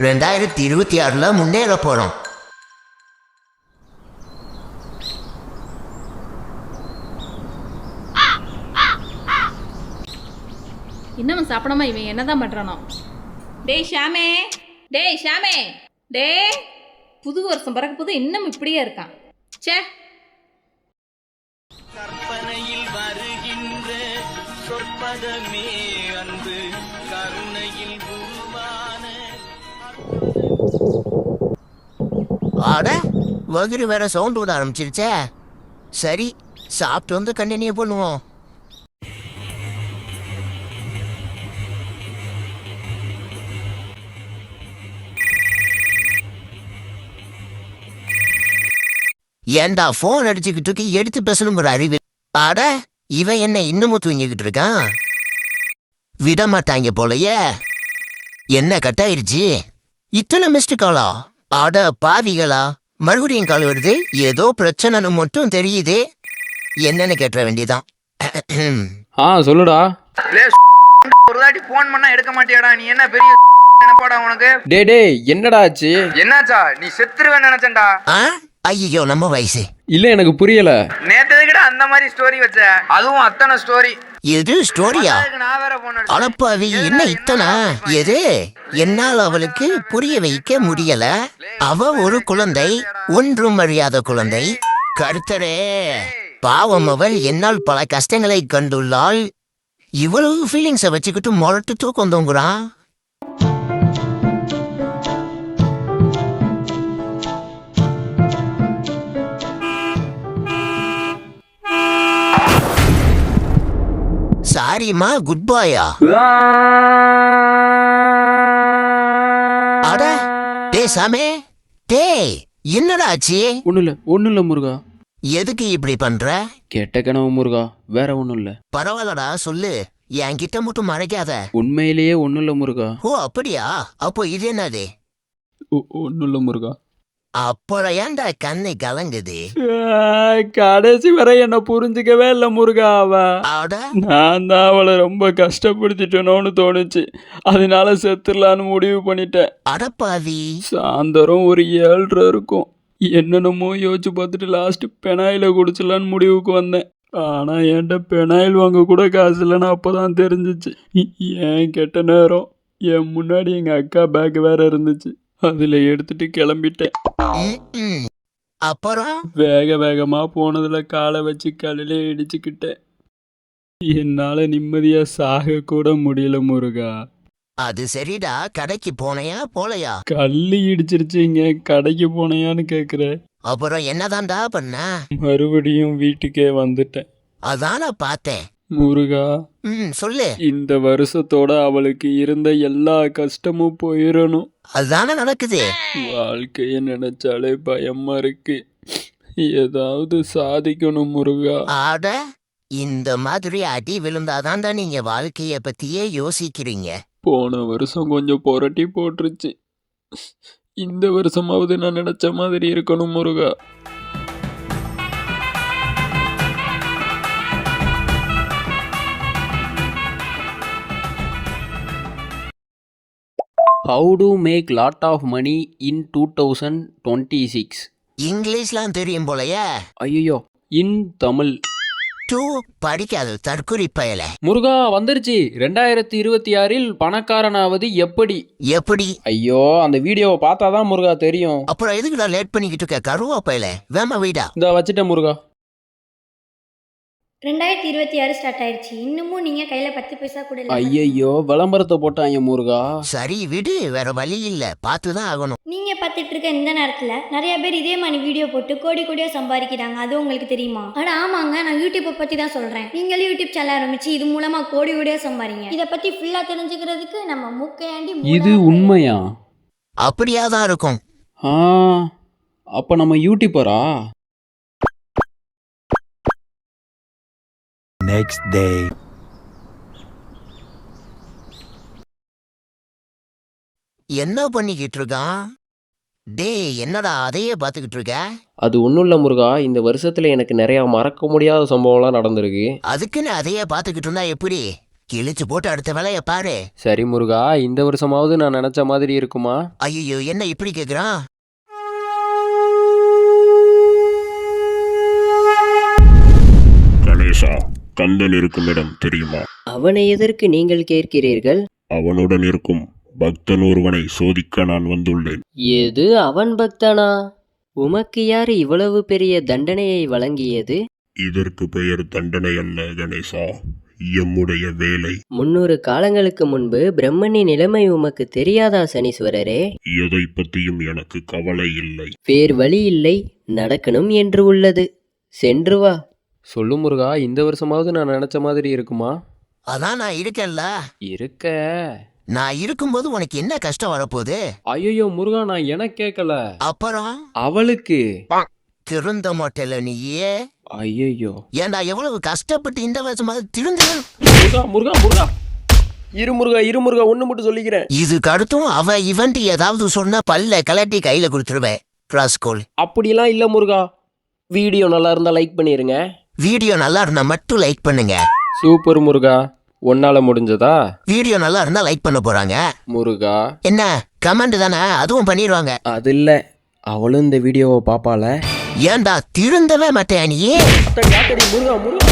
2026 முன்னேற போறோம். இன்னும் சாப்பிடாம இவன் என்னதான் பண்றானோ? டேய் ஷாமே, டேய் ஷாமே, டேய் புது வருஷம் பிறகு புது இன்னும் இப்படியே இருக்கான். சே, கற்பனையில் வருகின்ற சொற்பதமே அன்பு கருணையில் உருவான ஆட வகிறு வேற சவுண்ட் விட ஆரம்பிச்சிருச்சே. சரி, சாப்பிட்டு வந்து கண்டினியூ பண்ணுவோம். ஏண்டா போன் அடிச்சுக்கிட்டு இருக்கு, எடுத்து பேசணுங்கிற அறிவு. ஆட இவன் என்ன இன்னமும் தூங்கிக்கிட்டு இருக்கான்? விட மாட்டாங்க போலயே. என்ன கட்டாயிருச்சு? இத்தனை மிஸ்டு காலா? ஆட பாவிகளா, மறுபடியும் கால் வருது. ஏதோ பிரச்சனைன்னு மட்டும் தெரியுது. என்னன்னு கேட்ட வேண்டியதான். சொல்லுடா. ஒரு தாட்டி போன் பண்ணா எடுக்க மாட்டியாடா? நீ என்ன பெரிய நினைப்பாடா உனக்கு? டே என்னடா ஆச்சு? என்னாச்சா? நீ செத்துருவேன் நினைச்சேன்டா. ஐயோ, நம்ம வயசு இல்ல, எனக்கு புரியல. நேத்தது கிட்ட அந்த மாதிரி ஸ்டோரி வச்ச, அதுவும் அத்தனை ஸ்டோரி. எது ஸ்டோரியா? நான் வேற போன் அழப்பாவி, என்ன இத்தனை? எது? என்னால் அவளுக்கு புரிய வைக்க முடியல. அவ ஒரு குழந்தை, ஒன்றும் அறியாத குழந்தை. கர்த்தரே, பாவம், அவள் என்னால் பல கஷ்டங்களை கண்டுள்ளாள். இவ்வளவு ஃபீலிங்ஸை வச்சுக்கிட்டு முரட்டு தூக்கம் தோங்குறான். சாரிம்மா, குட் பாயா? அட டே சாமே, டேய் என்னடா ஆச்சு? ஒன்னும் இல்ல முருகா. எதுக்கு இப்படி பண்ற? கெட்ட கனவு முருகா, வேற ஒன்னும் இல்ல. பரவாயில்லடா, சொல்லு. என்கிட்ட மட்டும் மறைக்காத. உண்மையிலேயே ஒன்னும் இல்ல முருகா. ஓ அப்படியா? அப்போ இது என்னது? ஒன்னும் இல்ல முருகா. அப்புறம் ஏன்டா கண்ணை கலங்குது? கடைசி வரை என்ன புரிஞ்சுக்கவே இல்ல முருகா. அட நான் தான் அவளை ரொம்ப கஷ்டப்படுத்திட்டேனோன்னு தோணுச்சு. அதனால செத்துடலான்னு முடிவு பண்ணிட்டேன். அடப்பாவி. சாயந்தரம் ஒரு 7:30 இருக்கும். என்னென்னமோ யோசிச்சு பார்த்துட்டு லாஸ்ட் பெனாயில குடிச்சிடலான்னு முடிவுக்கு வந்தேன். ஆனா என்கிட்ட பெனாயில் வாங்க கூட காசு இல்லைன்னு அப்பதான் தெரிஞ்சிச்சு. ஏன் கெட்ட நேரம், என் முன்னாடி எங்க அக்கா பேக் வேற இருந்துச்சு. அதுல எடுத்துட்டு கிளம்பிட்டேன். அப்புறம் வேகமா போனதுல காலை வச்சு கல்லிலே இடிச்சுக்கிட்டேன். என்னால நிம்மதியா சாக கூட முடியல முருகா. அது சரிடா, கடைக்கு போனையா போலையா? கல்லு இடிச்சிருச்சுங்க, கடைக்கு போனையான்னு கேக்குற. அப்புறம் என்னதான்டா பண்ண? மறுபடியும் வீட்டுக்கே வந்துட்டேன். அதான பார்த்தேன். முருகா, சொல்லு. இந்த வருஷத்தோட அவளுக்கு இருந்த எல்லா கஷ்டமும் போயிடணும். அதுதானே நடக்குது. வாழ்க்கைய நினைச்சாலே பயமா இருக்கு. ஏதாவது சாதிக்கணும் முருகா. ஆட இந்த மாதிரி அடி விழுந்தாதான்டா நீங்க வாழ்க்கைய பத்தியே யோசிக்கிறீங்க. போன வருஷம் கொஞ்சம் புரட்டி போட்டுருச்சு. இந்த வருஷமாவது நான் நினைச்ச மாதிரி இருக்கணும் முருகா. How to make lot of money in 2026? இங்கிலீஷ்லாம் தெரியும் போலயே. ஐயோ, இன் தமிழ். படிக்காது தற்குறி பயல. முருகா, வந்துருச்சு. 2026 பணக்காரனாவது எப்படி? ஐயோ, அந்த வீடியோவை பார்த்தாதான் முருகா தெரியும். அப்புறம் எதுக்கு நான் லேட் பண்ணிக்கிட்டு இருக்க கருவா பயல? வேமா வீடா இந்த வச்சுட்டேன் முருகா. 2026 ஸ்டார்ட் ஆயிடுச்சு, இன்னமும் நீங்க கையில 10 பைசா கூட இல்ல. ஐயோ, விளம்பரத்தை போட்டாங்க முருகா. சரி விடு, வேற வழி இல்ல, பார்த்துதான் ஆகணும். நீங்க பார்த்துட்டு இருக்க இந்த நேரத்துல நிறைய பேர் இதே மாதிரி வீடியோ போட்டு கோடியா சம்பாதிக்கிறாங்க. அது உங்களுக்கு தெரியுமா? அட ஆமாங்க, நான் யூடியூப்பை பத்தி தான் சொல்றேன். நீங்களும் யூடியூப் சேனல் ஆரம்பிச்சு இது மூலமா கோடியா சம்பாதிங்க. இதை பத்தி ஃபுல்லா தெரிஞ்சுக்கிறதுக்கு நம்ம முக்கையாண்டி. இது உண்மையா? அப்படியாதான் இருக்கும். அப்ப நம்ம யூடியூபரா? Next day. என்ன பண்ணிக்கிட்டு இருக்கான்? டேய் என்னடா அதையே பார்த்துக்கிட்டு இருக்க? அது ஒன்றும் இல்லை முருகா, இந்த வருஷத்தில் எனக்கு நிறையா மறக்க முடியாத சம்பவம்லாம் நடந்திருக்கு. அதுக்குன்னு அதையே பார்த்துக்கிட்டு இருந்தா எப்படி? கிழிச்சு போட்டு அடுத்த வேலைய பாரு. சரி முருகா, இந்த வருஷமாவது நான் நினைச்ச மாதிரி இருக்குமா? ஐயோ, என்ன இப்படி கேக்குறான்? கணேசா, கந்தன் இருக்கும் இடம் தெரியுமா? அவனை எதற்கு நீங்கள் கேட்கிறீர்கள்? அவனுடன் இருக்கும் பக்தன் ஒருவனை சோதிக்க நான் வந்துள்ளேன். எது, அவன் பக்தனா? உமக்கு யார் இவ்வளவு பெரிய தண்டனையை வழங்கியது? இதற்கு பெயர் தண்டனை அல்ல கணேசா, எம்முடைய வேலை. 300 காலங்களுக்கு முன்பு பிரம்மனின் நிலைமை உமக்கு தெரியாதா சனீஸ்வரரே? எதை பற்றியும் எனக்கு கவலை இல்லை. வேறு வழி இல்லை, நடக்கணும் என்று உள்ளது. சென்று வா. சொல்லு முருகா, இந்த வருஷமாவது நான் நினைச்ச மாதிரி இருக்குமா? அதான் நான் இருக்கேன்ல. இருக்க. நான் இருக்கும்போது உனக்கு என்ன கஷ்டம் வரப்போகுது? ஐயோ முருகா, நான் எனக்கு கேட்கல, அப்புறம் அவளுக்கு. திருந்த மாட்டேல நீயே. ஐயோ ஏன்டா எவ்வளவு கஷ்டப்பட்டு இந்த வருஷமா திருந்த. முருகா முருகா முருகா, இரு முருகா, ஒண்ணு மட்டும் சொல்லிக்கிறேன். இதுக்கு அடுத்தும் அவ இவன்ட்டு ஏதாவது சொன்ன பல்ல கலட்டி கையில கொடுத்துருவேன். ராஸ்கோல். அப்படிலாம் இல்ல முருகா. வீடியோ நல்லா இருந்தா லைக் பண்ணிருங்க. வீடியோ நல்லா இருந்தா மட்டும் லைக் பண்ணுங்க. சூப்பர் முருகா, ஒன்னால முடிஞ்சதா? வீடியோ நல்லா இருந்தா லைக் பண்ண போறாங்க. முருகா என்ன கமெண்ட் தானே, அதுவும் பண்ணிடுவாங்க. அது இல்ல, அவளும் இந்த வீடியோவை பாப்பால. ஏன்டா திருந்தவே மாட்டேன் நீ? முருகா முருகா